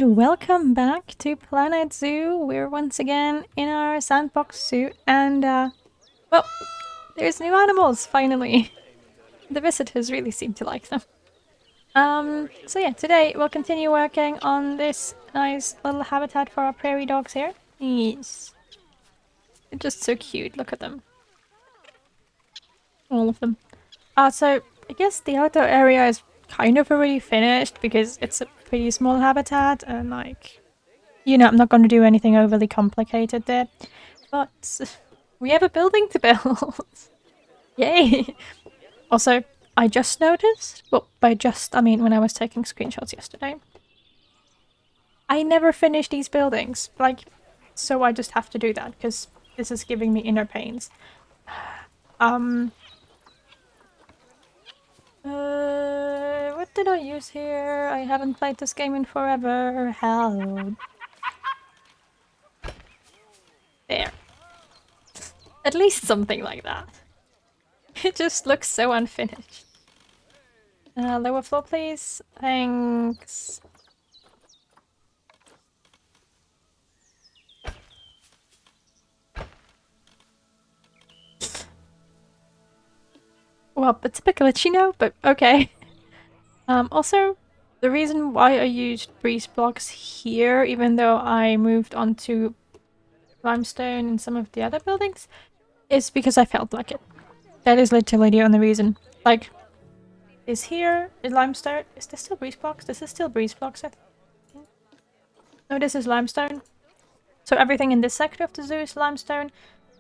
and welcome back to Planet Zoo. We're once again in our sandbox suit and, well, there's new animals, finally. The visitors really seem to like them. So yeah, today we'll continue working on this nice little habitat for our prairie dogs here. Yes. They're just so cute, look at them. All of them. So I guess the outdoor area is kind of already finished because it's a pretty small habitat and like, you know, I'm not going to do anything overly complicated there. But we have a building to build. Yay! Also, I just noticed, well, by just, I mean when I was taking screenshots yesterday, I never finish these buildings. Like, so I just have to do that because this is giving me inner pains. What did I use here? I haven't played this game in forever. Hell. There. At least something like that. It just looks so unfinished. Lower floor, please. Thanks. Well, it's a bit glitchy now, but okay. Also, the reason why I used breeze blocks here, even though I moved on to limestone in some of the other buildings, is because I felt like it. That is literally the only reason. Like, is here in limestone? Is this still breeze blocks? This is still breeze blocks, I think. No, this is limestone. So everything in this sector of the zoo is limestone,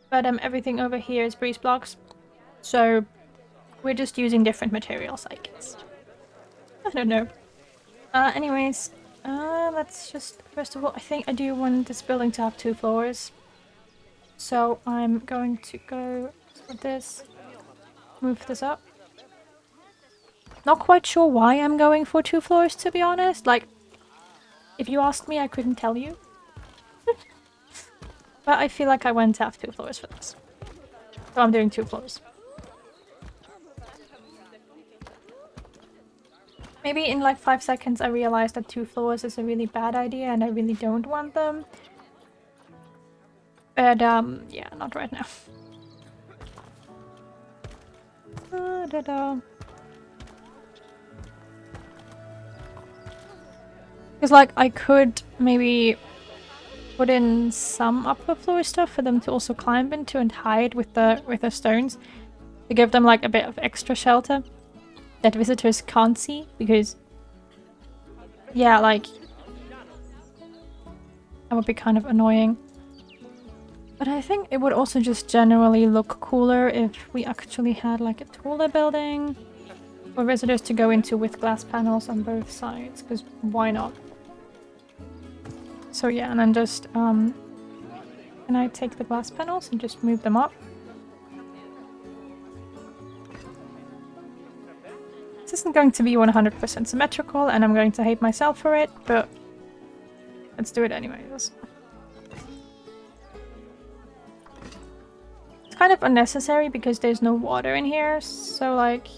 but everything over here is breeze blocks. So we're just using different materials, I guess. I don't know. Anyways, let's just, first of all, I think I do want this building to have 2 floors. So I'm going to go with this, move this up. Not quite sure why I'm going for 2 floors, to be honest. Like, if you asked me, I couldn't tell you. But I feel like I want to have 2 floors for this. So I'm doing 2 floors. Maybe in like 5 seconds I realized that 2 floors is a really bad idea and I really don't want them. But yeah, not right now. Because like I could maybe put in some upper floor stuff for them to also climb into and hide with the stones to give them like a bit of extra shelter that visitors can't see, because yeah, like that would be kind of annoying. But I think it would also just generally look cooler if we actually had like a taller building for visitors to go into with glass panels on both sides, because why not? So yeah, and then just can I take the glass panels and just move them up? This isn't going to be 100% symmetrical and I'm going to hate myself for it, but let's do it anyways. It's kind of unnecessary because there's no water in here, so like...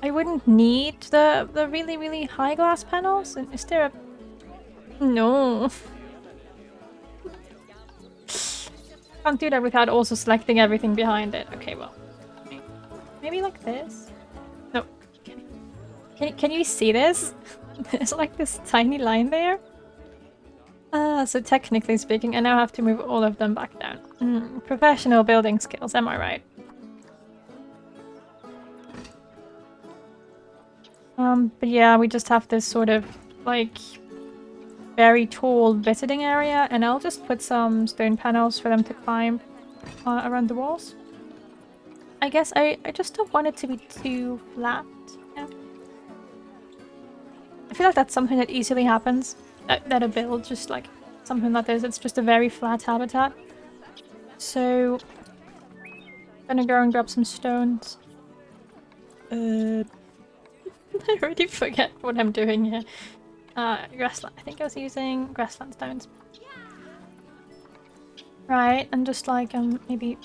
I wouldn't need the really, really high glass panels. Is there a... No. Can't do that without also selecting everything behind it. Okay, well. Maybe like this? No. Can you see this? There's like this tiny line there. So technically speaking, I now have to move all of them back down. Professional building skills, am I right? But yeah, we just have this sort of, like, very tall visiting area, and I'll just put some stone panels for them to climb around the walls. I guess I just don't want it to be too flat. Yeah. I feel like that's something that easily happens. That a build, just like something like this, it's just a very flat habitat. So, I'm gonna go and grab some stones. I already forget what I'm doing here. Grassland. I think I was using grassland stones. Right, and just like maybe...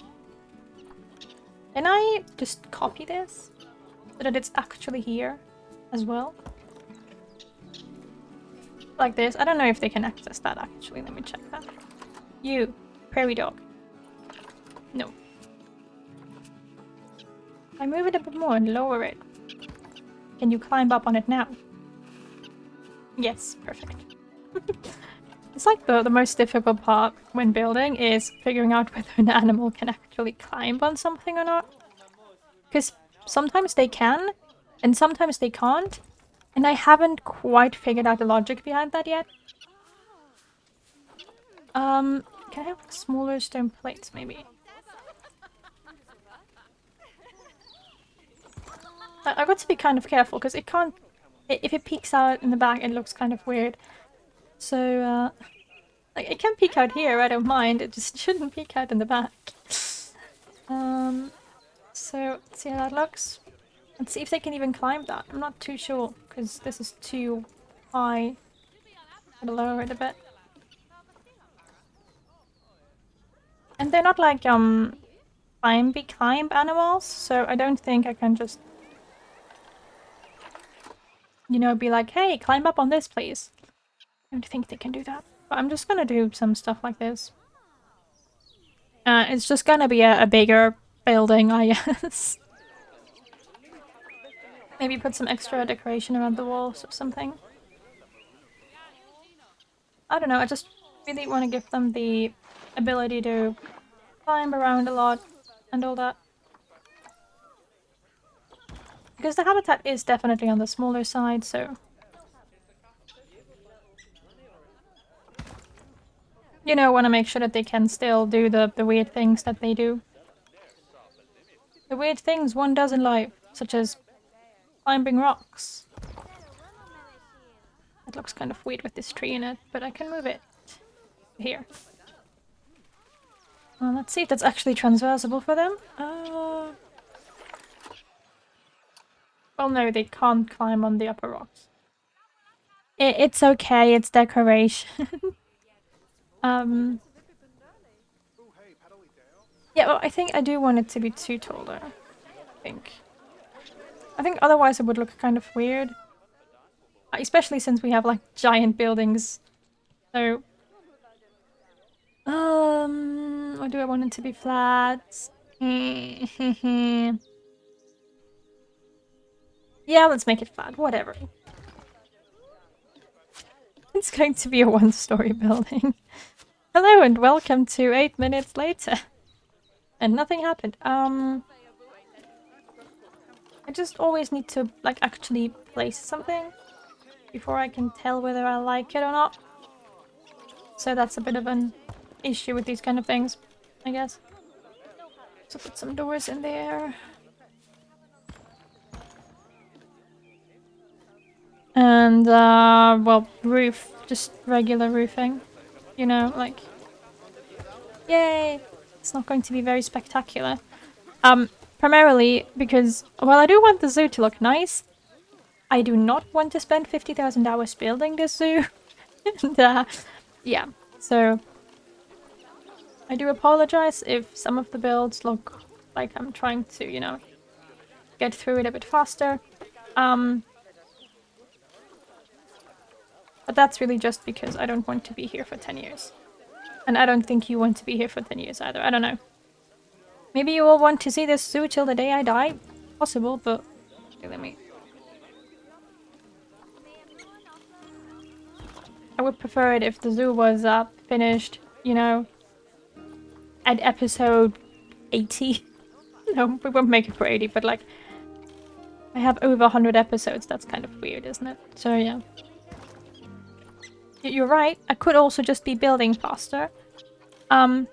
Can I just copy this? so that it's actually here as well. Like this. I don't know if they can access that actually. Let me check that. You, prairie dog. No. I move it a bit more and lower it. Can you climb up on it now? Yes, perfect. It's like the most difficult part when building is figuring out whether an animal can actually climb on something or not. Because sometimes they can, and sometimes they can't. And I haven't quite figured out the logic behind that yet. Can I have smaller stone plates, maybe? I've got to be kind of careful, because it can't... If it peeks out in the back, it looks kind of weird. So, like, it can peek out here, I don't mind. It just shouldn't peek out in the back. So, let's see how that looks. Let's see if they can even climb that. I'm not too sure, because this is too high. Gotta lower it a bit. And they're not like, climb animals, so I don't think I can just, you know, be like, hey, climb up on this, please. I don't think they can do that. But I'm just gonna do some stuff like this. It's just gonna be a bigger building, I guess. Maybe put some extra decoration around the walls or something. I don't know, I just really want to give them the ability to climb around a lot and all that. Because the habitat is definitely on the smaller side, so... You know, want to make sure that they can still do the weird things that they do. The weird things one does in life, such as climbing rocks. It looks kind of weird with this tree in it, but I can move it here. Well, let's see if that's actually transversable for them. Well, no, they can't climb on the upper rocks. It's okay, it's decoration. Yeah, well, I think I do want it to be too tall, though. I think otherwise it would look kind of weird. Especially since we have, like, giant buildings. So... or do I want it to be flat? Yeah, let's make it flat. Whatever. It's going to be a one-story building. Hello and welcome to 8 minutes later. And nothing happened. I just always need to, like, actually place something before I can tell whether I like it or not. So that's a bit of an issue with these kind of things, I guess. So put some doors in there. And, well, roof. Just regular roofing. You know, like... Yay! It's not going to be very spectacular. Primarily because, while I do want the zoo to look nice, I do not want to spend 50,000 hours building this zoo. And, yeah, so... I do apologize if some of the builds look like I'm trying to, you know, get through it a bit faster. But that's really just because I don't want to be here for 10 years. And I don't think you want to be here for 10 years either. I don't know. Maybe you all want to see this zoo till the day I die? Possible, but... Okay, let me... I would prefer it if the zoo was finished, you know, at episode 80. No, we won't make it for 80, but like... I have over 100 episodes. That's kind of weird, isn't it? So, yeah. You're right. I could also just be building faster. But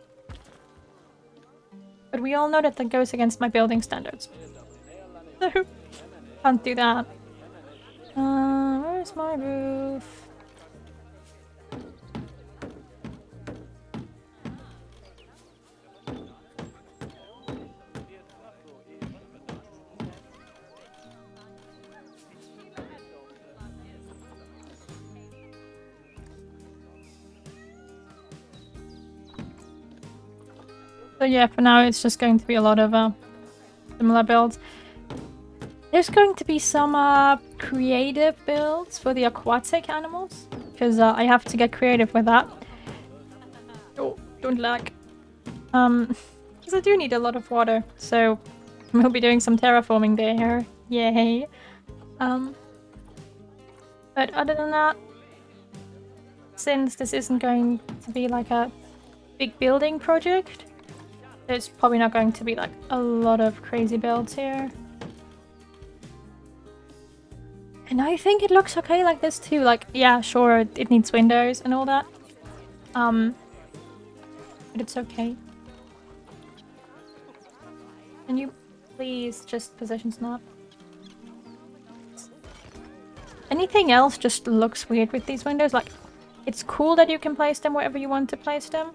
we all know that that goes against my building standards. So, can't do that. Where's my roof? So yeah, for now it's just going to be a lot of similar builds. There's going to be some creative builds for the aquatic animals, because I have to get creative with that. Oh, don't lag. Because I do need a lot of water, so we'll be doing some terraforming there. Yay. But other than that, since this isn't going to be like a big building project, there's probably not going to be like a lot of crazy builds here. And I think it looks okay like this too. Like, yeah, sure, it needs windows and all that. But it's okay. Can you please just position snap? Anything else just looks weird with these windows. Like, it's cool that you can place them wherever you want to place them.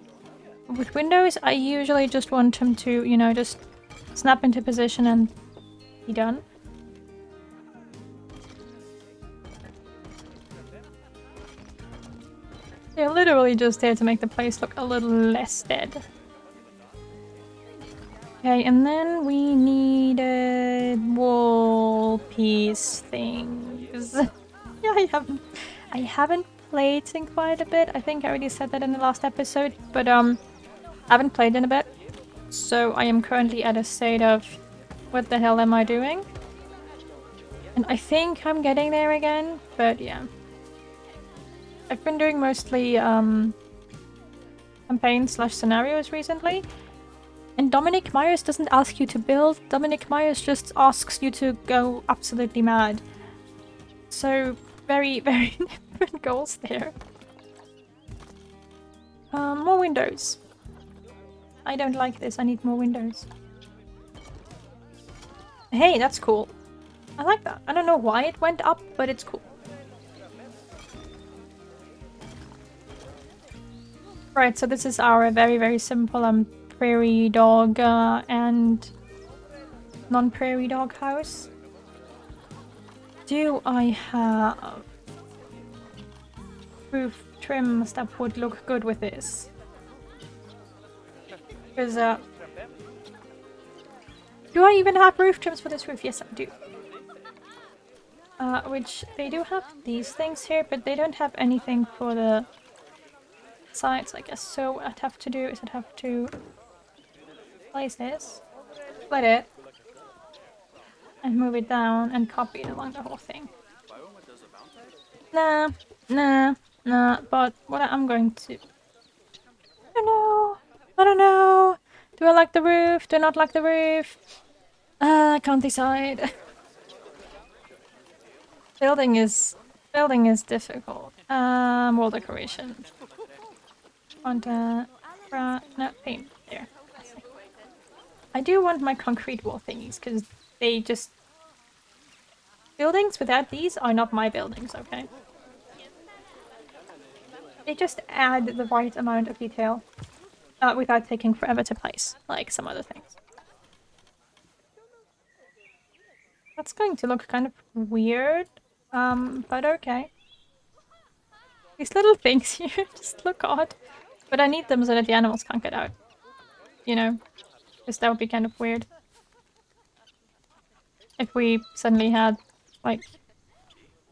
With windows, I usually just want them to, you know, just snap into position and be done. They're literally just there to make the place look a little less dead. Okay, and then we needed wall piece things. Yeah, I haven't played in quite a bit. I think I already said that in the last episode, but I haven't played in a bit. So I am currently at a state of what the hell am I doing? And I think I'm getting there again, but yeah. I've been doing mostly campaign/scenarios recently. And Dominic Myers doesn't ask you to build, Dominic Myers just asks you to go absolutely mad. So, very, very different goals there. More windows. I don't like this, I need more windows. Hey, that's cool. I like that. I don't know why it went up, but it's cool. Right, so this is our very, very simple prairie dog and non-prairie dog house. Do I have roof trims that would look good with this? Because do I even have roof trims for this roof? Yes, I do. Which they do have these things here, but they don't have anything for the sides, I guess. So what I'd have to do is I'd have to place this, split it, and move it down and copy it along the whole thing. Nah, but what I'm going to... I don't know. Do I like the roof? Do I not like the roof? I can't decide. Building is difficult. Wall decoration. Want no, paint there. I do want my concrete wall thingies because they just... Buildings without these are not my buildings, okay? They just add the right amount of detail without taking forever to place, like some other things. That's going to look kind of weird, but okay. These little things here just look odd. But I need them so that the animals can't get out. You know? Because that would be kind of weird. If we suddenly had, like,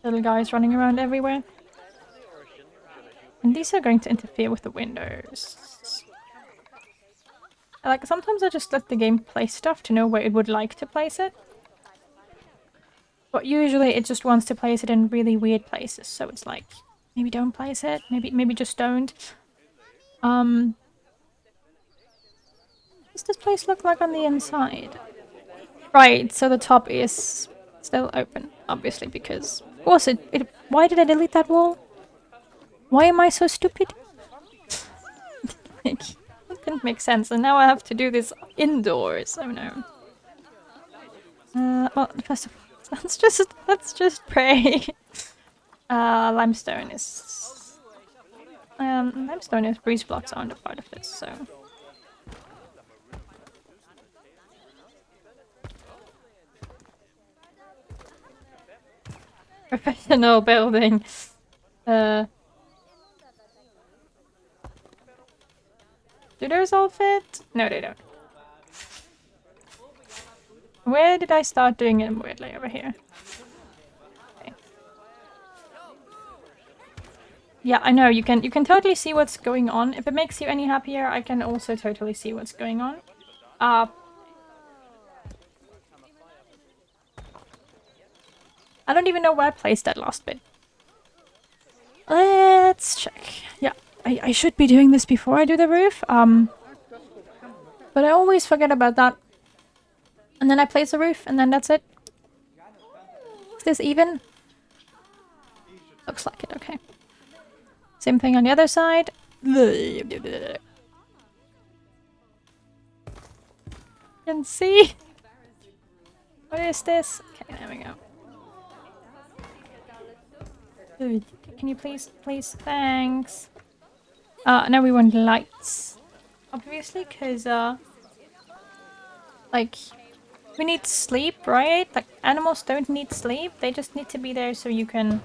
little guys running around everywhere. And these are going to interfere with the windows. Like, sometimes I just let the game place stuff to know where it would like to place it. But usually it just wants to place it in really weird places, so it's like, maybe don't place it, maybe just don't. What does this place look like on the inside? Right, so the top is still open, obviously, because... Of course why did I delete that wall? Why am I so stupid? Like, that didn't make sense, and now I have to do this indoors. Oh no. Well, first of all, let's just pray. Limestone is breeze blocks aren't a part of this, so... Professional building. Do those all fit? No, they don't. Where did I start doing it weirdly over here? Okay. Yeah, I know, you can totally see what's going on. If it makes you any happier, I can also totally see what's going on. I don't even know where I placed that last bit. Let's check. Yeah, I should be doing this before I do the roof. But I always forget about that. And then I place the roof, and then that's it. Is this even? Looks like it, okay. Same thing on the other side. You can see. What is this? Okay, there we go. Can you please, thanks. Now we want lights. Obviously, because, like, we need sleep, right? Like, animals don't need sleep. They just need to be there so you can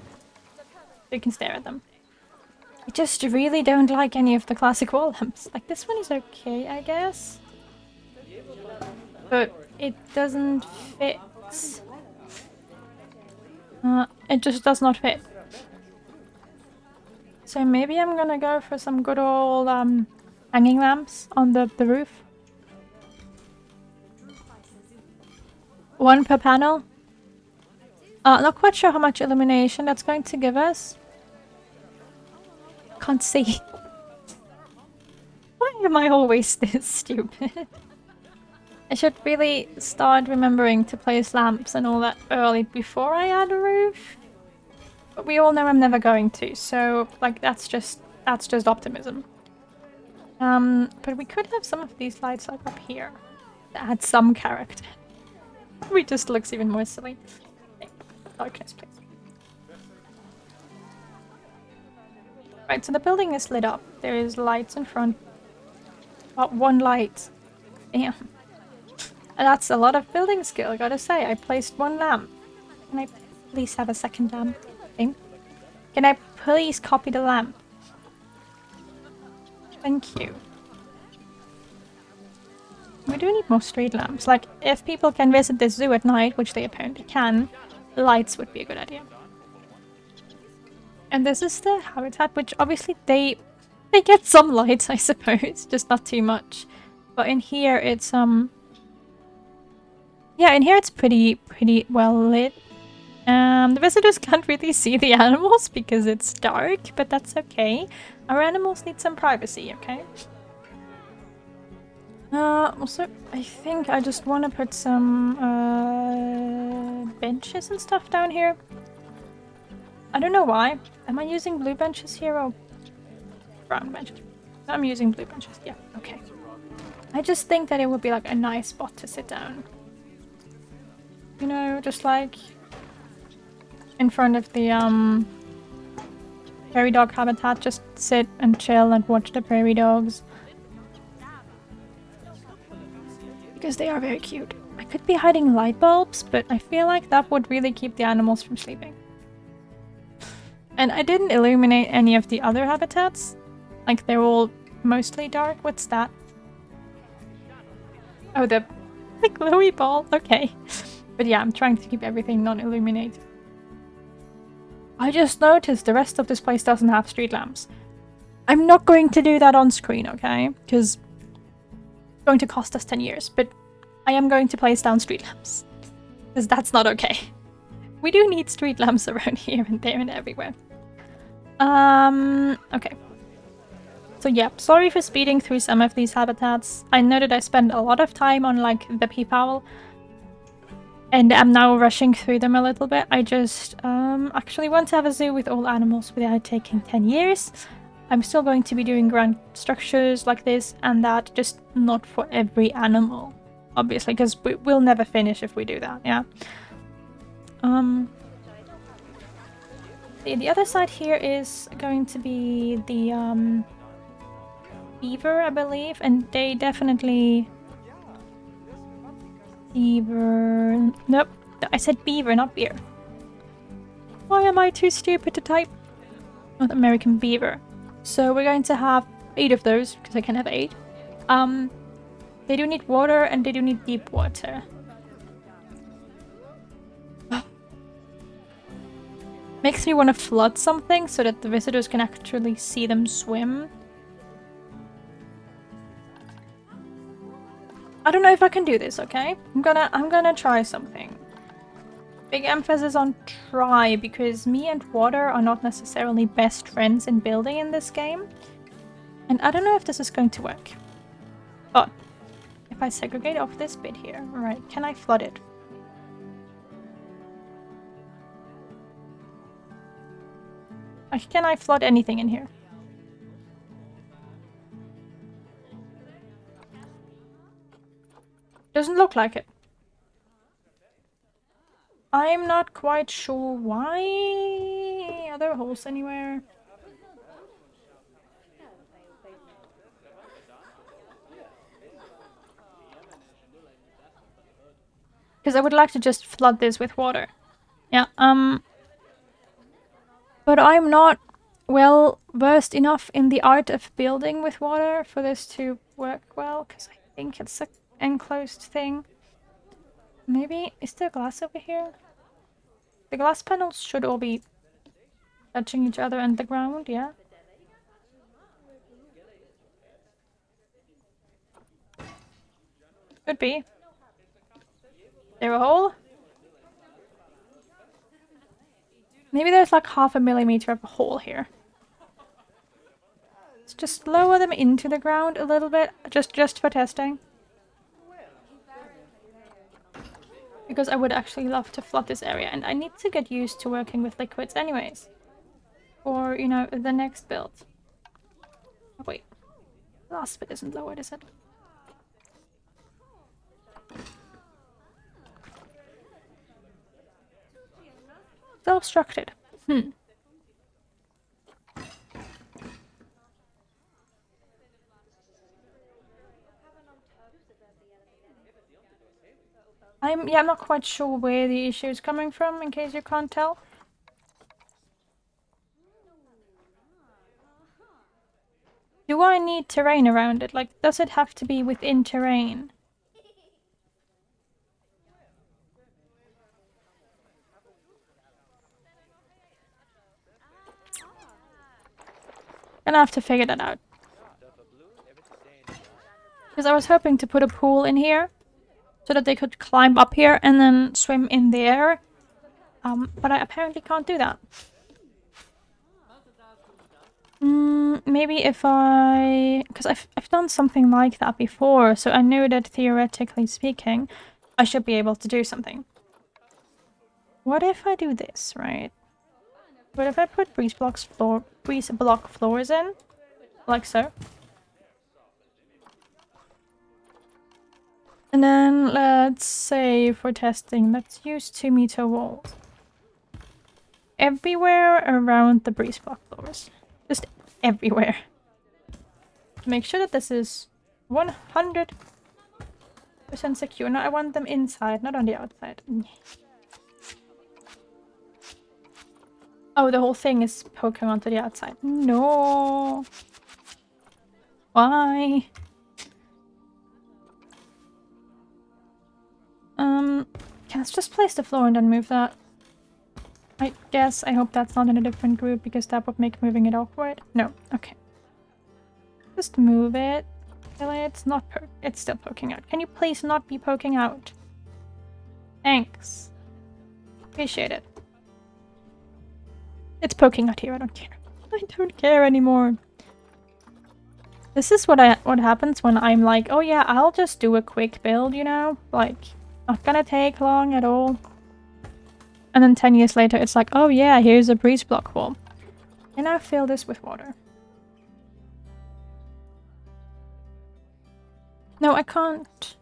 stare at them. I just really don't like any of the classic wall lamps. Like, this one is okay, I guess. But it doesn't fit. It just does not fit. So maybe I'm gonna go for some good old hanging lamps on the roof. One per panel. Not quite sure how much illumination that's going to give us. Can't see. Why am I always this stupid? I should really start remembering to place lamps and all that early before I add a roof. But we all know I'm never going to, so like that's just optimism. But we could have some of these lights like up here that had some character. It just looks even more silly. Okay. Darkness, please. Right, so the building is lit up. There is lights in front. About one light. Damn. And that's a lot of building skill, I gotta say. I placed one lamp. Can I please have a second lamp? Okay. Can I please copy the lamp? Thank you. We do need more street lamps. Like, if people can visit this zoo at night, which they apparently can, lights would be a good idea. And this is the habitat, which obviously they get some lights, I suppose, just not too much. But in here, it's yeah, in here it's pretty well lit. The visitors can't really see the animals because it's dark, but that's okay. Our animals need some privacy, okay? Also, I think I just want to put some benches and stuff down here. I don't know why. Am I using blue benches here or brown benches? I'm using blue benches, yeah, okay. I just think that it would be like a nice spot to sit down. You know, just like in front of the prairie dog habitat, just sit and chill and watch the prairie dogs. Because they are very cute. I could be hiding light bulbs, but I feel like that would really keep the animals from sleeping. And I didn't illuminate any of the other habitats. Like, they're all mostly dark. What's that? Oh, the glowy ball. Okay. But yeah, I'm trying to keep everything non-illuminated. I just noticed the rest of this place doesn't have street lamps. I'm not going to do that on screen, okay? Because it's going to cost us 10 years. But I am going to place down street lamps. Because that's not okay. We do need street lamps around here and there and everywhere. Okay. So yeah, sorry for speeding through some of these habitats. I know that I spent a lot of time on like the peafowl. And I'm now rushing through them a little bit. I just actually want to have a zoo with all animals without taking 10 years. I'm still going to be doing grand structures like this and that, just not for every animal. Obviously, because we'll never finish if we do that, yeah. The other side here is going to be the beaver, I believe, and they definitely... Beaver... Nope, I said beaver, not beer. Why am I too stupid to type? North American beaver. So we're going to have 8 of those, because I can have 8. They do need water, and they do need deep water. Makes me want to flood something so that the visitors can actually see them swim. I don't know if I can do this, okay? I'm gonna try something. Big emphasis on try, because me and water are not necessarily best friends in building in this game. And I don't know if this is going to work. But if I segregate off this bit here, right, can I flood it? Like, can I flood anything in here? Doesn't look like it. I'm not quite sure why. Are there holes anywhere? Because I would like to just flood this with water. Yeah, but I'm not well versed enough in the art of building with water for this to work well, because I think it's an enclosed thing. Maybe, is there glass over here? The glass panels should all be touching each other and the ground, yeah? Could be. There a hole? Maybe there's like 0.5 millimeter of a hole here. Let's just lower them into the ground a little bit, just for testing. Because I would actually love to flood this area, and I need to get used to working with liquids anyways. Or, you know, the next build. Oh, wait. The last bit isn't lowered, is it? Still obstructed. I'm not quite sure where the issue is coming from, in case you can't tell. Do I need terrain around it? Like, does it have to be within terrain? Gonna have to figure that out. Because I was hoping to put a pool in here, so that they could climb up here and then swim in there. But I apparently can't do that. Maybe if I... Because I've done something like that before, so I know that theoretically speaking, I should be able to do something. What if I do this, right? What if I put breeze block floors in? Like so. And then let's say for testing, let's use 2-meter walls. Everywhere around the breeze block floors. Just everywhere. To make sure that this is 100% secure. Now I want them inside, not on the outside. Oh, the whole thing is poking onto the outside. No. Why? Let's just place the floor and then move that. I guess I hope that's not in a different group, because that would make moving it awkward. No, okay. Just move it. Really, it's not it's still poking out. Can you please not be poking out? Thanks. Appreciate it. It's poking out here, I don't care. I don't care anymore. This is what happens when I'm like, oh yeah, I'll just do a quick build, you know? Like, not gonna take long at all. And then 10 years later, it's like, oh yeah, here's a breeze block wall. And I fill this with water. No, I can't.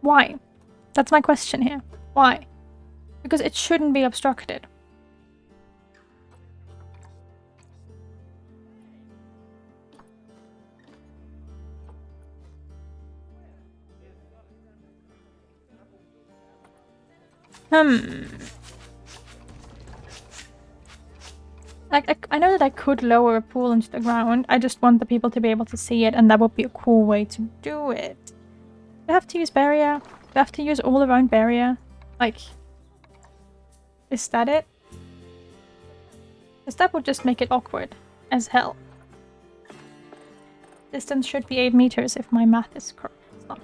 Why? That's my question here. Why? Because it shouldn't be obstructed. Like, I know that I could lower a pool into the ground. I just want the people to be able to see it, and that would be a cool way to do it. Do I have to use barrier? Do I have to use all around barrier? Like, Is that it? Because that would just make it awkward as hell. Distance should be 8 meters if my math is correct. It's not.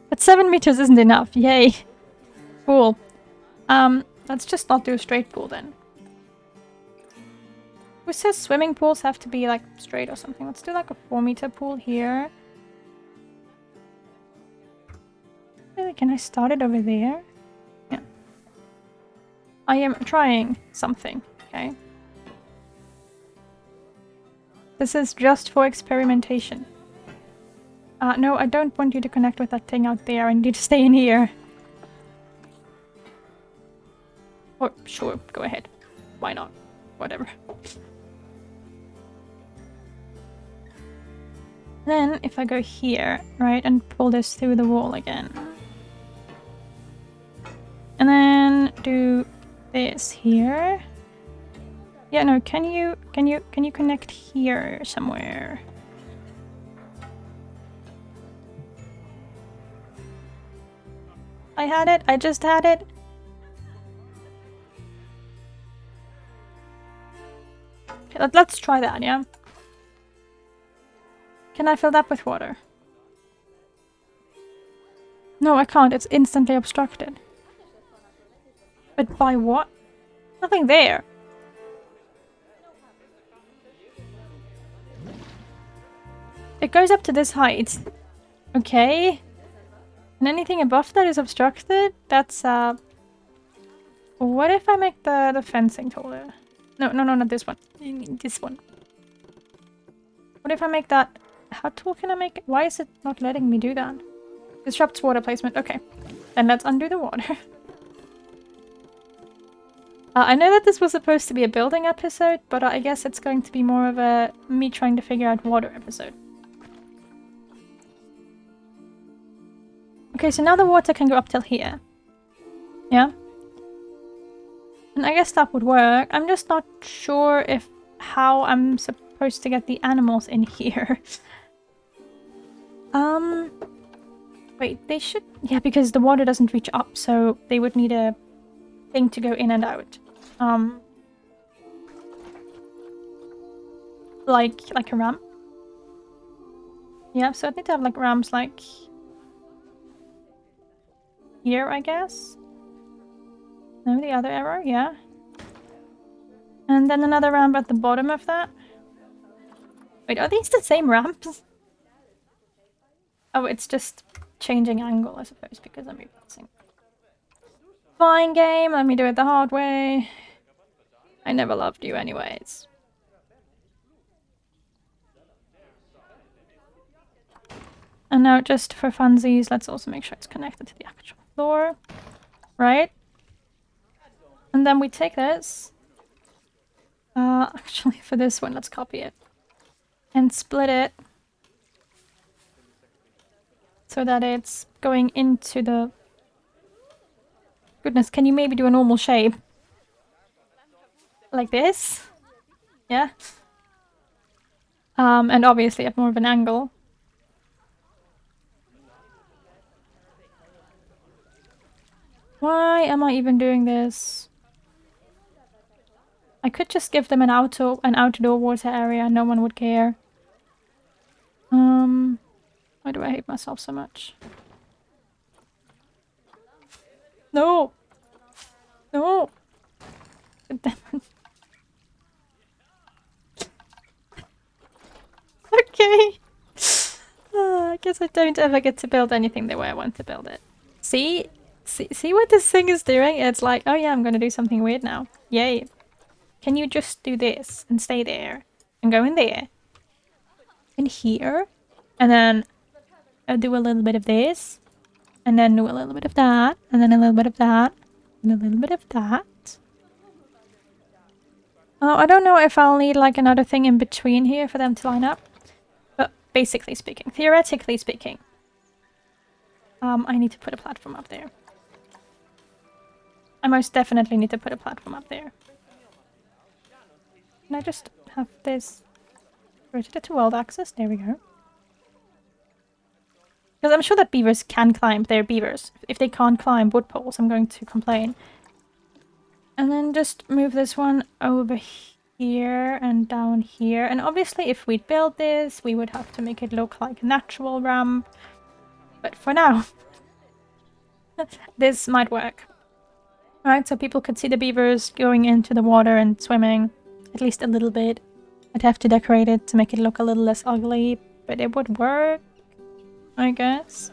But 7 meters isn't enough. Yay. Cool. Let's just not do a straight pool then. Who says swimming pools have to be like straight or something? Let's do like a 4-meter pool here. Really, can I start it over there? Yeah. I am trying something, okay? This is just for experimentation. No, I don't want you to connect with that thing out there. I need you to stay in here. Or, sure, go ahead. Why not? Whatever. Then, if I go here, right, and pull this through the wall again. And then do this here. Yeah, no, can you connect here somewhere? I had it, I just had it. Okay, let's try that, yeah? Can I fill that with water? No, I can't, it's instantly obstructed. But by what? Nothing there. It goes up to this height. Okay. And anything above that is obstructed? That's, what if I make the fencing taller? No, not this one. This one. What if I make that... How tall can I make it? Why is it not letting me do that? Disrupts water placement. Okay. Then let's undo the water. I know that this was supposed to be a building episode, but I guess it's going to be more of a me trying to figure out water episode. Okay, so now the water can go up till here. Yeah? And I guess that would work. I'm just not sure if how I'm supposed to get the animals in here. Wait, they should... Yeah, because the water doesn't reach up, so they would need a thing to go in and out. Like a ramp. Yeah, so I need to have like ramps like here, I guess. No, the other arrow, yeah. And then another ramp at the bottom of that. Wait, are these the same ramps? Oh, it's just changing angle, I suppose, because I'm reversing. Fine game, let me do it the hard way. I never loved you anyways. And now just for funsies, let's also make sure it's connected to the actual floor. Right? And then we take this. Actually for this one, let's copy it. And split it. So that it's going into the... Goodness, can you maybe do a normal shape? Like this? Yeah? And obviously at more of an angle. Why am I even doing this? I could just give them an outdoor water area, no one would care. Why do I hate myself so much? No! No! Damn it. Okay. I guess I don't ever get to build anything the way I want to build it. See what this thing is doing? It's like, oh yeah, I'm gonna do something weird now. Yay. Can you just do this and stay there? And go in there. In here. And then do a little bit of this. And then do a little bit of that. And then a little bit of that. And a little bit of that. Oh, I don't know if I'll need like another thing in between here for them to line up. But basically speaking, theoretically speaking, I need to put a platform up there. I most definitely need to put a platform up there. Can I just have this rotated to world access? There we go. Because I'm sure that beavers can climb. They're beavers. If they can't climb wood poles, I'm going to complain. And then just move this one over here and down here. And obviously, if we'd build this, we would have to make it look like a natural ramp. But for now, this might work. Alright, so people could see the beavers going into the water and swimming. At least a little bit. I'd have to decorate it to make it look a little less ugly, but it would work, I guess.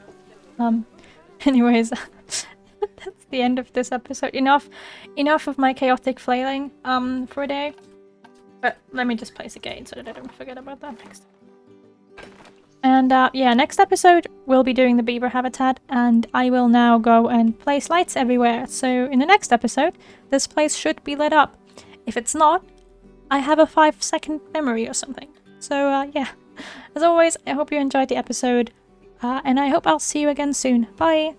Anyways, that's the end of this episode. Enough of my chaotic flailing for a day. But let me just place a gate so that I don't forget about that next time. And yeah, next episode we'll be doing the beaver habitat, and I will now go and place lights everywhere. So in the next episode, this place should be lit up. If it's not, I have a 5-second memory or something. So yeah, as always, I hope you enjoyed the episode, and I hope I'll see you again soon. Bye!